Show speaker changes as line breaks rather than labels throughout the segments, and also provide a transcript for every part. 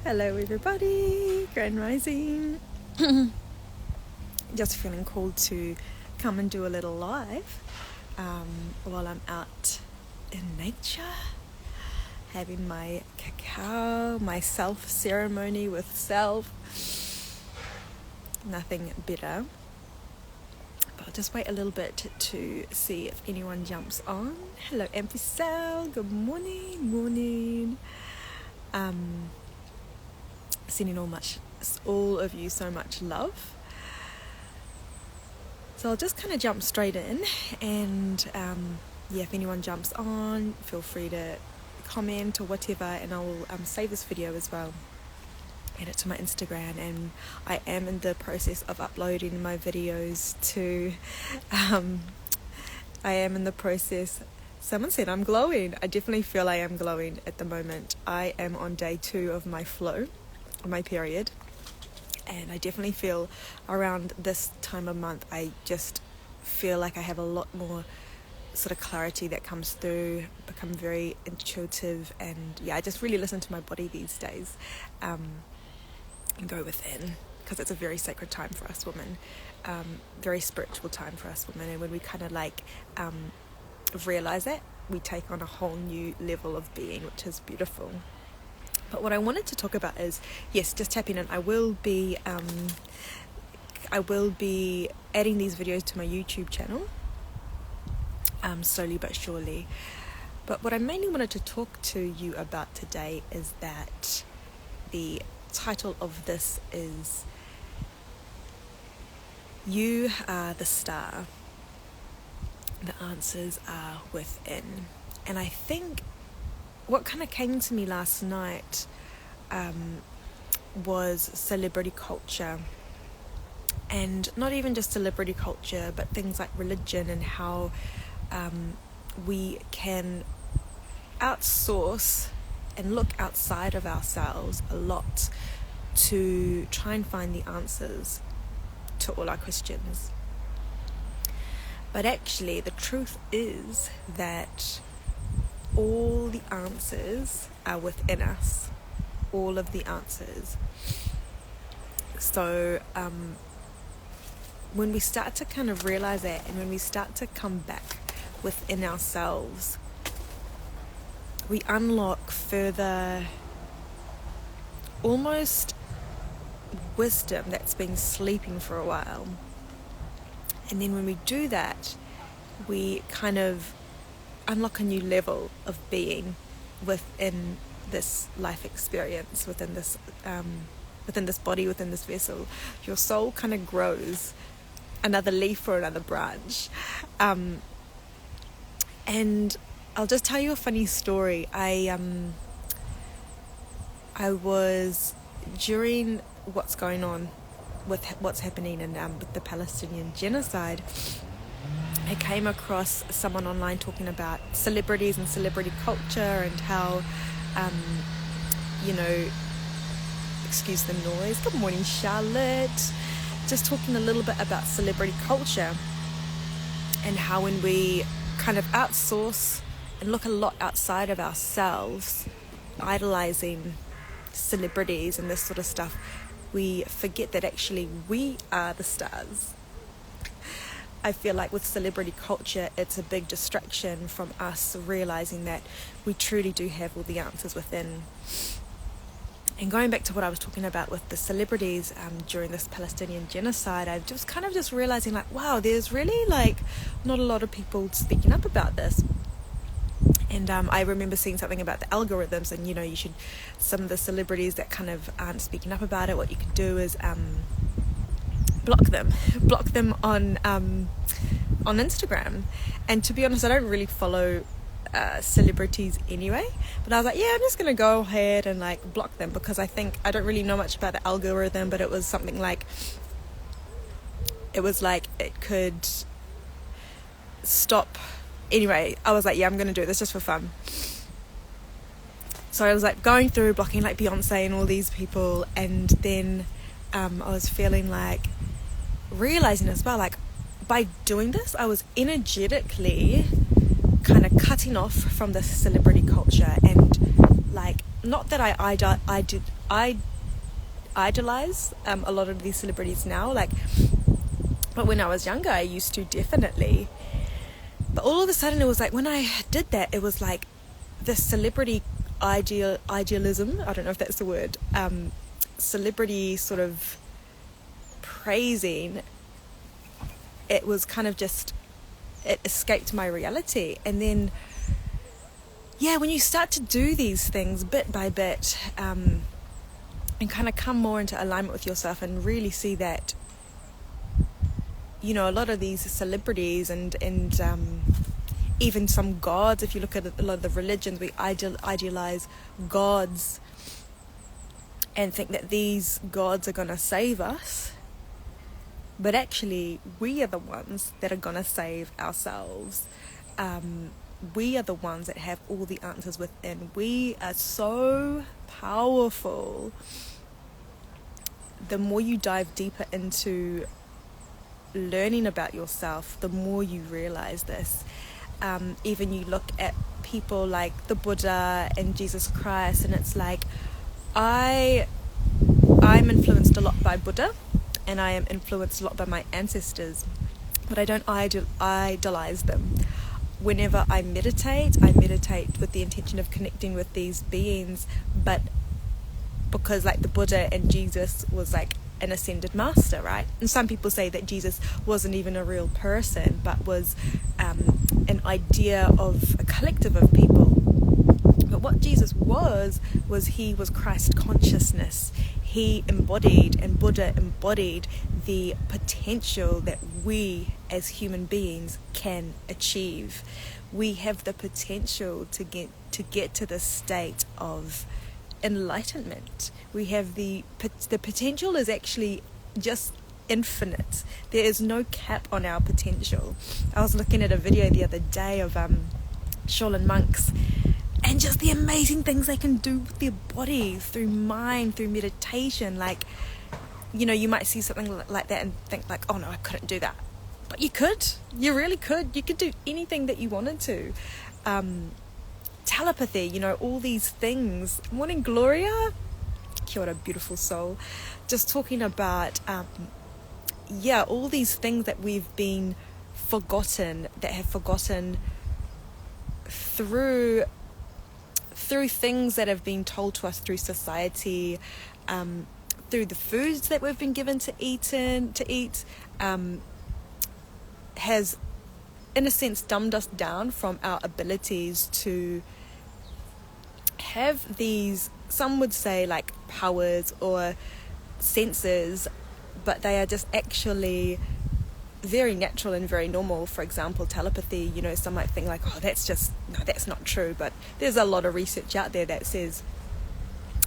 Hello everybody, Grand Rising. Just feeling called to come and do a little live while I'm out in nature, having my cacao, my self ceremony with self. Nothing better. But I'll just wait a little bit to see if anyone jumps on. Hello Ampicel, good morning. Sending all of you so much love. So I'll just kind of jump straight in, and if anyone jumps on, feel free to comment or whatever, and I'll save this video as well, add it to my Instagram. And I am in the process of uploading my videos to someone said I'm glowing. I definitely feel I am glowing at the moment. I am on day 2 of my flow, my period, and I definitely feel around this time of month I just feel like I have a lot more sort of clarity that comes through, become very intuitive, and I just really listen to my body these days, and go within, because it's a very sacred time for us women, very spiritual time for us women, and when we kind of realize that, we take on a whole new level of being, which is beautiful. But what I wanted to talk about is, just tapping in. I will be adding these videos to my YouTube channel, slowly but surely. But what I mainly wanted to talk to you about today is that the title of this is "You Are the Star. The Answers Are Within." And I think what kind of came to me last night was celebrity culture, and not even just celebrity culture, but things like religion, and how we can outsource and look outside of ourselves a lot to try and find the answers to all our questions. But actually, the truth is that all the answers are within us. All of the answers. So when we start to kind of realize that, and when we start to come back within ourselves, we unlock further almost wisdom that's been sleeping for a while. And then when we do that, we kind of unlock a new level of being within this life experience, within this body, within this vessel. Your soul kind of grows another leaf or another branch. And I'll just tell you a funny story. I was, during what's going on with what's happening in with the Palestinian genocide, I came across someone online talking about celebrities and celebrity culture, and how, excuse the noise. Good morning, Charlotte. Just talking a little bit about celebrity culture, and how when we kind of outsource and look a lot outside of ourselves, idolizing celebrities and this sort of stuff, we forget that actually we are the stars. I feel like with celebrity culture, it's a big distraction from us realizing that we truly do have all the answers within. And going back to what I was talking about with the celebrities during this Palestinian genocide, I just kind of just realizing wow, there's really not a lot of people speaking up about this. And I remember seeing something about the algorithms, and you should, some of the celebrities that kind of aren't speaking up about it, what you can do is block them on Instagram. And to be honest, I don't really follow celebrities anyway, but I was like, I'm just gonna go ahead and block them, because I think I don't really know much about the algorithm, but it was something it could stop. Anyway, I was like, I'm gonna do this just for fun. So I was going through blocking Beyonce and all these people, and then I was feeling realizing as well, by doing this, I was energetically kind of cutting off from the celebrity culture. And not that I I idolize a lot of these celebrities now, like, but when I was younger I used to, definitely. But all of a sudden it was like, when I did that, it was like this celebrity idealism, I don't know if that's the word, celebrity sort of praising, it was kind of just, it escaped my reality. And then when you start to do these things bit by bit, and kind of come more into alignment with yourself and really see that, a lot of these celebrities and even some gods, if you look at a lot of the religions, we idealize gods and think that these gods are going to save us. But actually, we are the ones that are going to save ourselves. We are the ones that have all the answers within. We are so powerful. The more you dive deeper into learning about yourself, the more you realize this. Even you look at people like the Buddha and Jesus Christ, and it's like, I'm influenced a lot by Buddha, and I am influenced a lot by my ancestors, but I don't idolize them. Whenever I meditate with the intention of connecting with these beings, but because like the Buddha and Jesus was like an ascended master, right? And some people say that Jesus wasn't even a real person, but was an idea of a collective of people. But what Jesus was he was Christ consciousness. He embodied, and Buddha embodied, the potential that we as human beings can achieve. We have the potential to get to the state of enlightenment. We have the potential is actually just infinite. There is no cap on our potential. I was looking at a video the other day of Shaolin monks, and just the amazing things they can do with their body, through mind, through meditation. Like, you might see something like that and think like, oh no, I couldn't do that. But you could. You really could. You could do anything that you wanted to. Telepathy, all these things. Morning, Gloria. Kia ora, beautiful soul. Just talking about, all these things that we've been forgotten, that have forgotten through things that have been told to us through society, through the foods that we've been given to eat, has, in a sense, dumbed us down from our abilities to have these, some would say, like powers or senses, but they are just actually very natural and very normal. For example, telepathy, some might think like, oh, that's not true, but there's a lot of research out there that says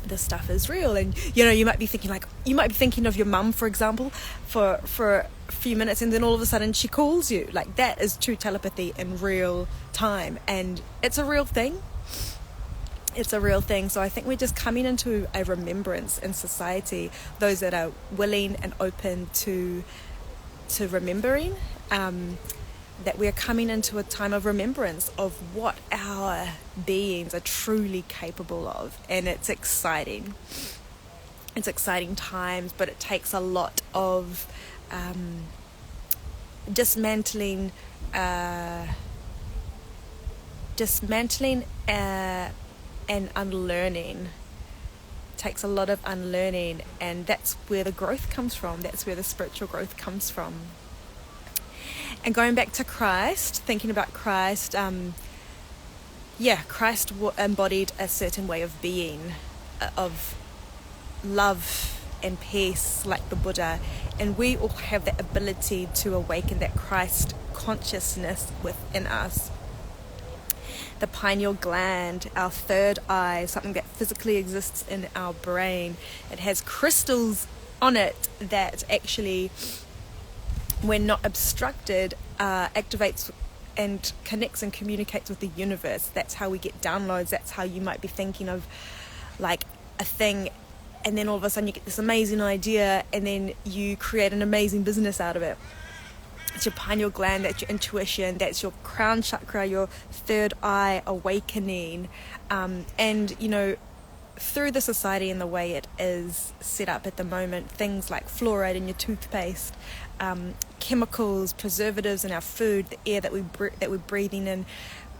this stuff is real. And you might be thinking of your mum, for example, for a few minutes, and then all of a sudden she calls you. Like, that is true telepathy in real time, and it's a real thing. So I think we're just coming into a remembrance in society, those that are willing and open to remembering, that we're coming into a time of remembrance of what our beings are truly capable of. And it's exciting. It's exciting times, but it takes a lot of dismantling and unlearning. It takes a lot of unlearning, and that's where the growth comes from. That's where the spiritual growth comes from. And going back to Christ, thinking about Christ, Christ embodied a certain way of being, of love and peace, like the Buddha. And we all have that ability to awaken that Christ consciousness within us. The pineal gland, our third eye, something that physically exists in our brain. It has crystals on it that actually, when not obstructed, activates and connects and communicates with the universe. That's how we get downloads. That's how you might be thinking of like a thing, and then all of a sudden you get this amazing idea, and then you create an amazing business out of it. It's your pineal gland, that's your intuition, that's your crown chakra, your third eye awakening. And through the society and the way it is set up at the moment, things like fluoride in your toothpaste, chemicals, preservatives in our food, the air that we're breathing in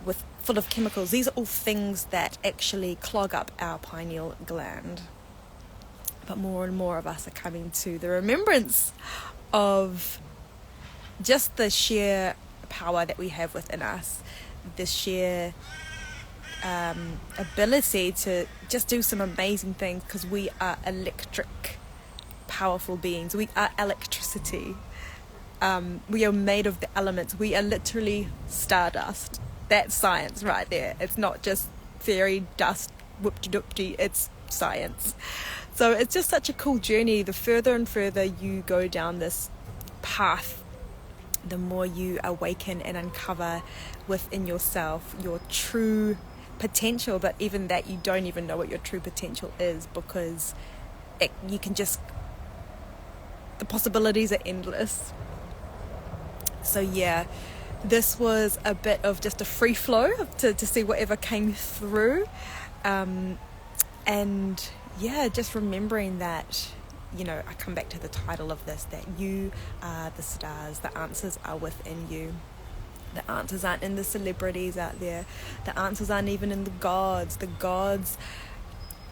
with full of chemicals, these are all things that actually clog up our pineal gland. But more and more of us are coming to the remembrance of just the sheer power that we have within us, the sheer ability to just do some amazing things, because we are electric, powerful beings. We are electricity. We are made of the elements. We are literally stardust. That's science right there. It's not just fairy dust, whoop-de-doop-de, it's science. So it's just such a cool journey. The further and further you go down this path, the more you awaken and uncover within yourself your true potential. But even that, you don't even know what your true potential is, because the possibilities are endless. So yeah, this was a bit of just a free flow to see whatever came through, and yeah, just remembering that, I come back to the title of this, that you are the stars. The answers are within you. The answers aren't in the celebrities out there. The answers aren't even in the gods. The gods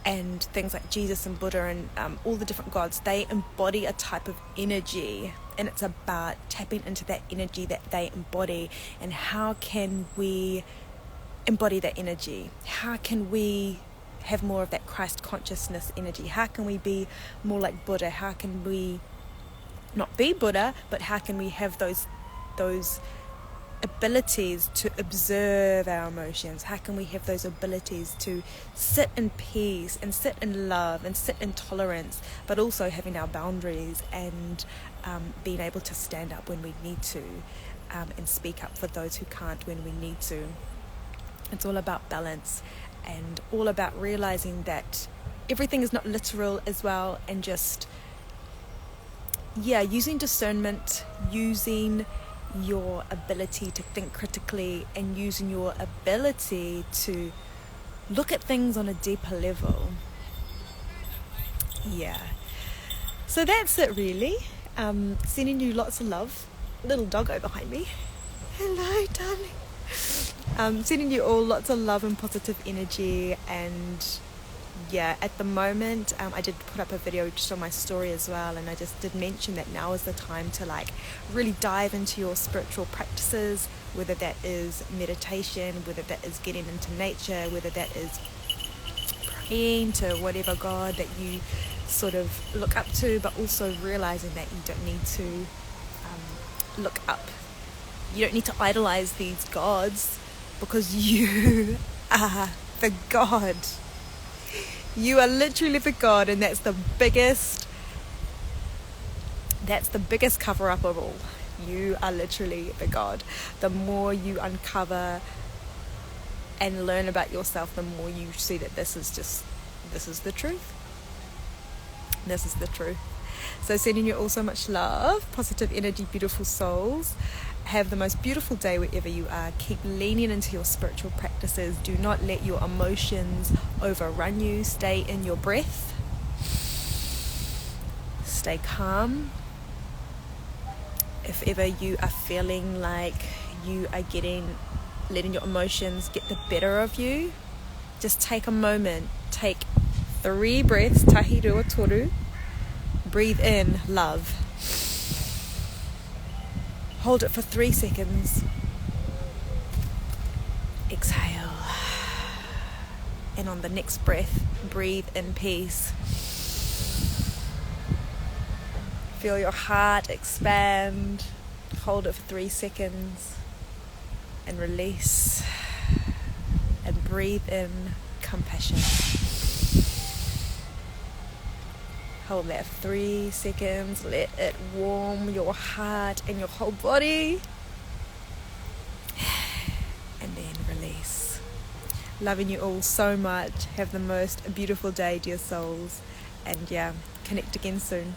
and things like Jesus and Buddha and all the different gods, they embody a type of energy, and it's about tapping into that energy that they embody. And how can we embody that energy? How can we have more of that Christ consciousness energy? How can we be more like Buddha? How can we not be Buddha, but how can we have those abilities to observe our emotions? How can we have those abilities to sit in peace and sit in love and sit in tolerance, but also having our boundaries and being able to stand up when we need to, and speak up for those who can't when we need to. It's all about balance, and all about realizing that everything is not literal as well, and just using discernment, using your ability to think critically, and using your ability to look at things on a deeper level. So that's it really. Sending you lots of love. Little doggo behind me. Hello, darling. Sending you all lots of love and positive energy. And at the moment, I did put up a video just on my story as well, and I just did mention that now is the time to really dive into your spiritual practices, whether that is meditation, whether that is getting into nature, whether that is praying to whatever God that you sort of look up to, but also realizing that you don't need to look up. You don't need to idolize these gods, because you are the God. You are literally the God, and that's the biggest cover up of all. You are literally the God. The more you uncover and learn about yourself, the more you see that this is the truth. This is the truth. So sending you all so much love, positive energy, beautiful souls. Have the most beautiful day wherever you are. Keep leaning into your spiritual practices. Do not let your emotions overrun you. Stay in your breath. Stay calm. If ever you are feeling like you are letting your emotions get the better of you, just take a moment. Take 3 breaths, tahi rua toru. Breathe in love. Hold it for 3 seconds. Exhale. And on the next breath, breathe in peace. Feel your heart expand. Hold it for 3 seconds. And release. And breathe in compassion. Hold that 3 seconds. Let it warm your heart and your whole body. And then release. Loving you all so much. Have the most beautiful day, dear souls. And connect again soon.